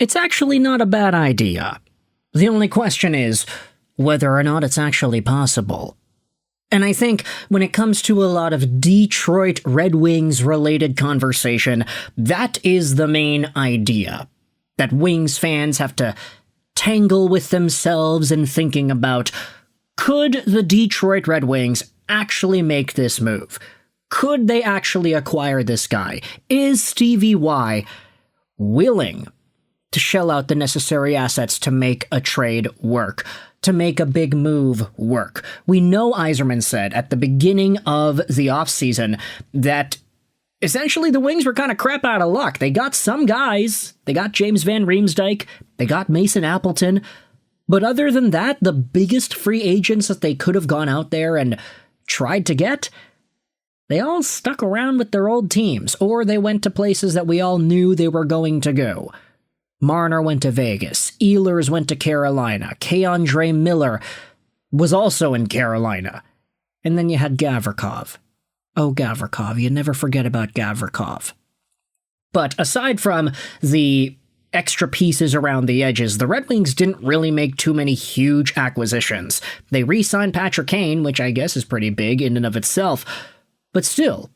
It's actually not a bad idea. The only question is whether or not it's actually possible. And I think when it comes to a lot of Detroit Red Wings related conversation, that is the main idea. That Wings fans have to tangle with themselves in thinking about, could the Detroit Red Wings actually make this move? Could they actually acquire this guy? Is Stevie Y willing to shell out the necessary assets to make a trade work, to make a big move work? We know Yzerman said at the beginning of the offseason that essentially the Wings were kind of crap out of luck. They got some guys. They got James Van Riemsdyk. They got Mason Appleton. But other than that, the biggest free agents that they could have gone out there and tried to get, they all stuck around with their old teams, or they went to places that we all knew they were going to go. Marner went to Vegas. Ehlers went to Carolina. K'Andre Miller was also in Carolina. And then you had Gavrikov. Oh, Gavrikov. You never forget about Gavrikov. But aside from the extra pieces around the edges, the Red Wings didn't really make too many huge acquisitions. They re-signed Patrick Kane, which I guess is pretty big in and of itself. But still,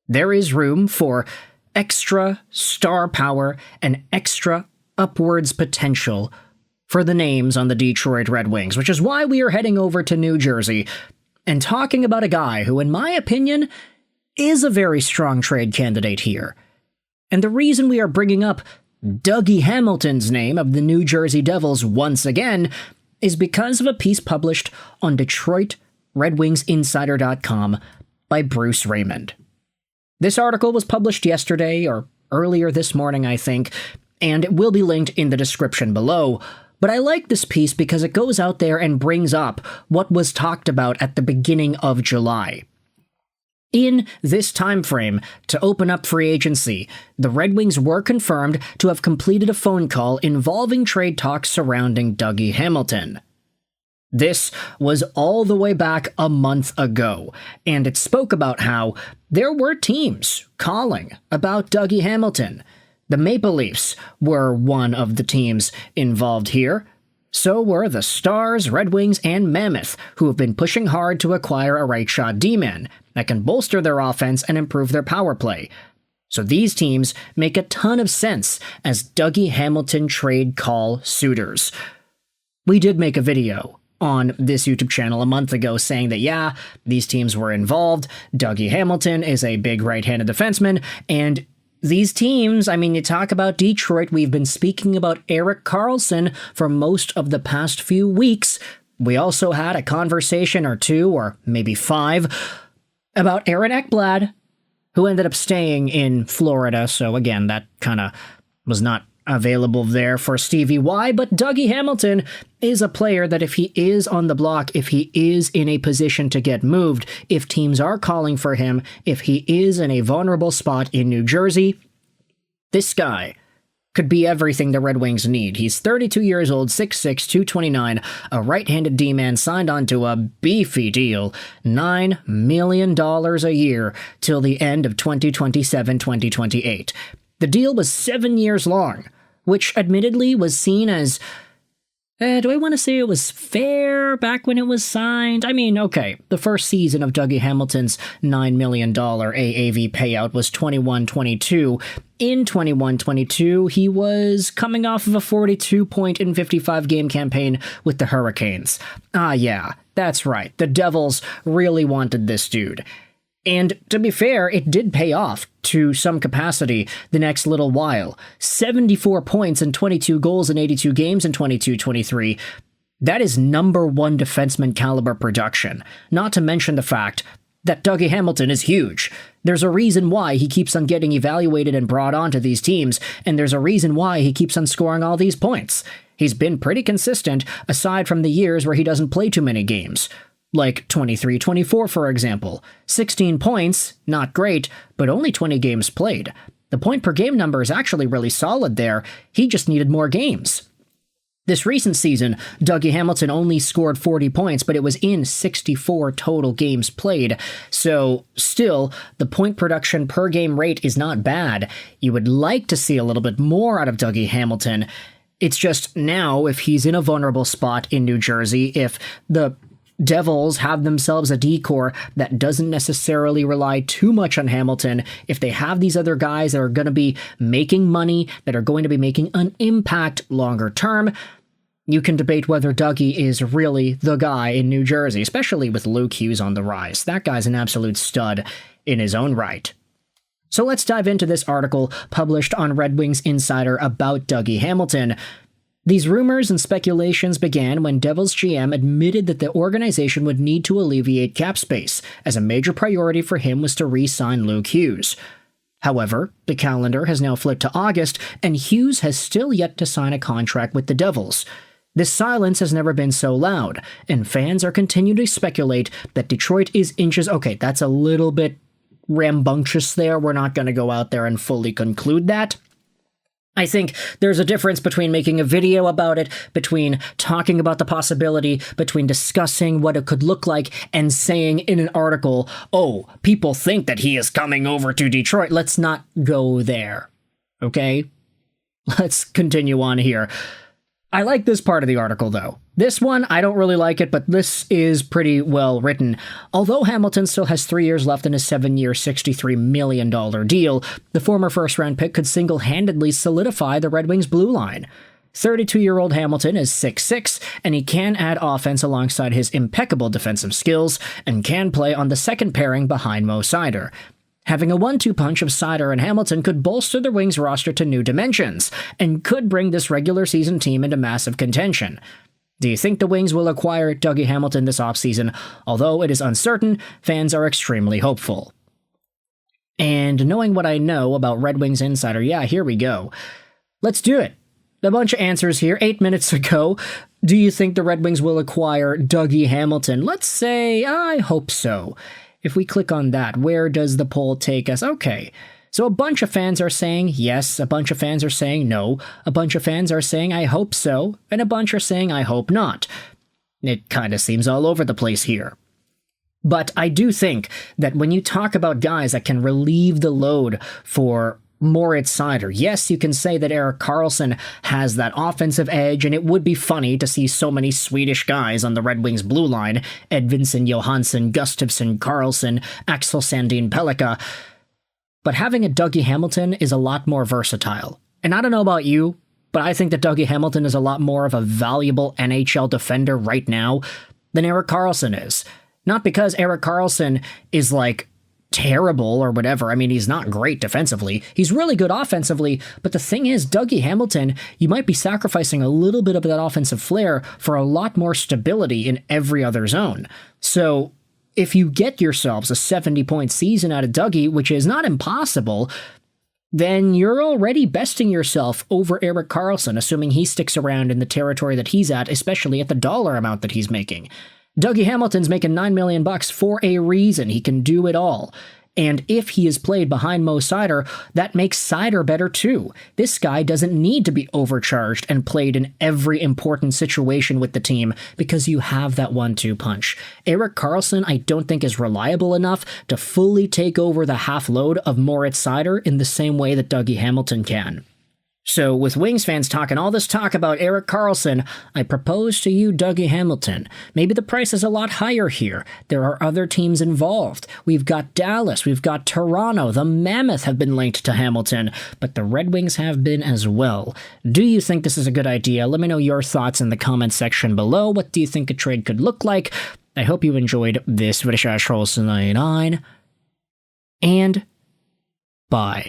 there is room for extra star power and extra upwards potential for the names on the Detroit Red Wings, which is why we are heading over to New Jersey and talking about a guy who, in my opinion, is a very strong trade candidate here. And the reason we are bringing up Dougie Hamilton's name of the New Jersey Devils once again is because of a piece published on DetroitRedWingsInsider.com by Bruce Raymond. This article was published yesterday or earlier this morning, I think, and it will be linked in the description below. But I like this piece because it goes out there and brings up what was talked about at the beginning of July. In this time frame, to open up free agency, the Red Wings were confirmed to have completed a phone call involving trade talks surrounding Dougie Hamilton. This was all the way back a month ago, and it spoke about how there were teams calling about Dougie Hamilton. The Maple Leafs were one of the teams involved here. So were the Stars, Red Wings, and Mammoth, who have been pushing hard to acquire a right-shot D-man that can bolster their offense and improve their power play. So these teams make a ton of sense as Dougie Hamilton trade call suitors. We did make a video on this YouTube channel a month ago saying that, yeah, these teams were involved. Dougie Hamilton is a big right-handed defenseman, and these teams, I mean, you talk about Detroit, we've been speaking about Erik Karlsson for most of the past few weeks. We also had a conversation or two, or maybe five, about Aaron Ekblad, who ended up staying in Florida. So again, that kind of was not available there for Stevie Y, but Dougie Hamilton is a player that if he is on the block, if he is in a position to get moved, if teams are calling for him, if he is in a vulnerable spot in New Jersey, this guy could be everything the Red Wings need. He's 32 years old, 6'6", 229, a right-handed D-man signed onto a beefy deal, $9 million a year till the end of 2027-2028. The deal was 7 years long, which admittedly was seen as, do I want to say it was fair back when it was signed? I mean, okay, the first season of Dougie Hamilton's $9 million AAV payout was 21-22. In 21-22, he was coming off of a 42-point in 55-game campaign with the Hurricanes. Ah, yeah, that's right, the Devils really wanted this dude. And to be fair, it did pay off to some capacity the next little while. 74 points and 22 goals in 82 games in 22-23. That is number one defenseman caliber production. Not to mention the fact that Dougie Hamilton is huge. There's a reason why he keeps on getting evaluated and brought onto these teams, and there's a reason why he keeps on scoring all these points. He's been pretty consistent, aside from the years where he doesn't play too many games. Like 23-24, for example. 16 points, not great, but only 20 games played. The point per game number is actually really solid there. He just needed more games. This recent season, Dougie Hamilton only scored 40 points, but it was in 64 total games played. So, still, the point production per game rate is not bad. You would like to see a little bit more out of Dougie Hamilton. It's just now, if he's in a vulnerable spot in New Jersey, if the Devils have themselves a decor that doesn't necessarily rely too much on Hamilton, if they have these other guys that are going to be making money, that are going to be making an impact longer term, you can debate whether Dougie is really the guy in New Jersey, especially with Luke Hughes on the rise. That guy's an absolute stud in his own right. So let's dive into this article published on Red Wings Insider about Dougie Hamilton. These rumors and speculations began when Devils GM admitted that the organization would need to alleviate cap space, as a major priority for him was to re-sign Luke Hughes. However, the calendar has now flipped to August, and Hughes has still yet to sign a contract with the Devils. This silence has never been so loud, and fans are continuing to speculate that Detroit is inches... Okay, that's a little bit rambunctious there. We're not going to go out there and fully conclude that. I think there's a difference between making a video about it, between talking about the possibility, between discussing what it could look like, and saying in an article, oh, people think that he is coming over to Detroit. Let's not go there. Okay? Let's continue on here. I like this part of the article, though. This one, I don't really like it, but this is pretty well written. Although Hamilton still has 3 years left in his 7-year, $63 million deal, the former first-round pick could single-handedly solidify the Red Wings' blue line. 32-year-old Hamilton is 6'6", and he can add offense alongside his impeccable defensive skills, and can play on the second pairing behind Mo Seider. Having a 1-2 punch of Seider and Hamilton could bolster the Wings roster to new dimensions, and could bring this regular season team into massive contention. Do you think the Wings will acquire Dougie Hamilton this offseason? Although it is uncertain, fans are extremely hopeful. And knowing what I know about Red Wings Insider, yeah, here we go. Let's do it. A bunch of answers here. 8 minutes ago. Do you think the Red Wings will acquire Dougie Hamilton? Let's say, I hope so. If we click on that, where does the poll take us? Okay, so a bunch of fans are saying yes, a bunch of fans are saying no, a bunch of fans are saying I hope so, and a bunch are saying I hope not. It kind of seems all over the place here. But I do think that when you talk about guys that can relieve the load for Moritz Seider, yes, you can say that Erik Karlsson has that offensive edge, and it would be funny to see so many Swedish guys on the Red Wings blue line, Edvinsson, Johansson, Gustafsson, Karlsson, Axel Sandin Pellikka. But having a Dougie Hamilton is a lot more versatile. And I don't know about you, but I think that Dougie Hamilton is a lot more of a valuable NHL defender right now than Erik Karlsson is. Not because Erik Karlsson is like terrible or whatever. I mean, he's not great defensively. He's really good offensively, but the thing is, Dougie Hamilton, you might be sacrificing a little bit of that offensive flair for a lot more stability in every other zone. So if you get yourselves a 70-point season out of Dougie, which is not impossible, then you're already besting yourself over Erik Karlsson, assuming he sticks around in the territory that he's at, especially at the dollar amount that he's making. Dougie Hamilton's making $9 million for a reason. He can do it all. And if he is played behind Mo Seider, that makes Seider better too. This guy doesn't need to be overcharged and played in every important situation with the team because you have that 1-2 punch. Erik Karlsson, I don't think, is reliable enough to fully take over the half load of Moritz Seider in the same way that Dougie Hamilton can. So, with Wings fans talking all this talk about Erik Karlsson, I propose to you Dougie Hamilton. Maybe the price is a lot higher here. There are other teams involved. We've got Dallas, we've got Toronto, the Mammoth have been linked to Hamilton, but the Red Wings have been as well. Do you think this is a good idea? Let me know your thoughts in the comment section below. What do you think a trade could look like? I hope you enjoyed this video, and bye.